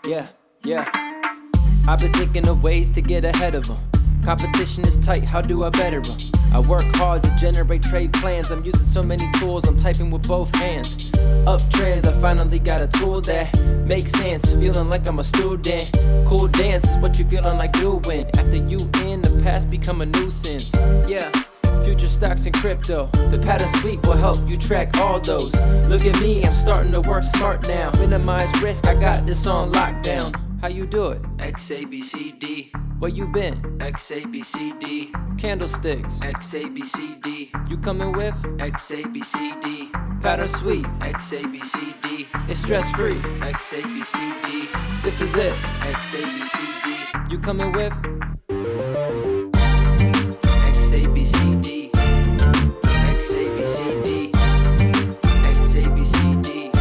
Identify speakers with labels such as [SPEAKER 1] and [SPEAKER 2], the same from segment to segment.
[SPEAKER 1] Yeah, yeah. I've been thinking of ways to get ahead of them. Competition is tight, how do I better them? I work hard to generate trade plans. I'm using so many tools, I'm typing with both hands. Up trends, I finally got a tool that makes sense. Feeling like I'm a student. Cool dance is what you feeling like doing. After you in the past become a nuisance. Yeah. Future stocks and crypto. The pattern suite will help you track all those. Look at me, I'm starting to work smart now. Minimize risk, I got this on lockdown. How you do it?
[SPEAKER 2] XABCD.
[SPEAKER 1] Where you been?
[SPEAKER 2] XABCD.
[SPEAKER 1] Candlesticks.
[SPEAKER 2] XABCD.
[SPEAKER 1] You coming with?
[SPEAKER 2] XABCD.
[SPEAKER 1] Pattern suite.
[SPEAKER 2] XABCD.
[SPEAKER 1] It's stress free.
[SPEAKER 2] XABCD.
[SPEAKER 1] This is it.
[SPEAKER 2] XABCD.
[SPEAKER 1] You coming with?
[SPEAKER 2] XABCD. XABCD. XABCD.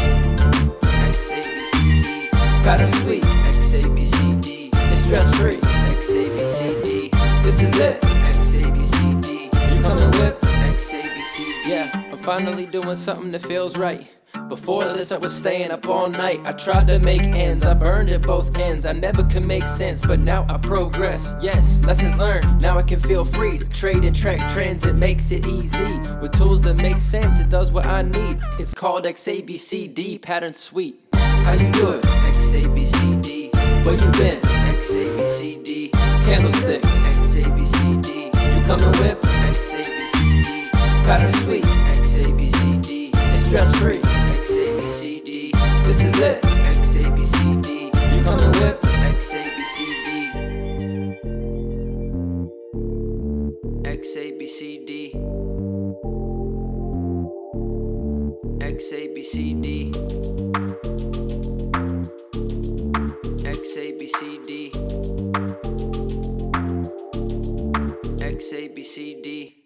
[SPEAKER 2] XABCD.
[SPEAKER 1] Pattern suite.
[SPEAKER 2] XABCD.
[SPEAKER 1] It's stress free.
[SPEAKER 2] XABCD.
[SPEAKER 1] This is it.
[SPEAKER 2] XABCD.
[SPEAKER 1] You coming with?
[SPEAKER 2] XABCD.
[SPEAKER 1] Yeah, I'm finally doing something that feels right. Before this I was staying up all night. I tried to make ends, I burned at both ends. I never could make sense, but now I progress. Yes, lessons learned, now I can feel free to trade and track trends. It makes it easy, with tools that make sense. It does what I need, it's called XABCD Pattern Suite. How you do it?
[SPEAKER 2] XABCD.
[SPEAKER 1] Where you been?
[SPEAKER 2] XABCD.
[SPEAKER 1] Candlesticks.
[SPEAKER 2] XABCD.
[SPEAKER 1] You coming with?
[SPEAKER 2] XABCD.
[SPEAKER 1] Pattern Suite.
[SPEAKER 2] XABCD.
[SPEAKER 1] It's stress free.
[SPEAKER 2] XABCD.
[SPEAKER 1] This is it.
[SPEAKER 2] XABCD.
[SPEAKER 1] You coming with?
[SPEAKER 2] XABCD. XABCD. XABCD. XABCD. XABCD.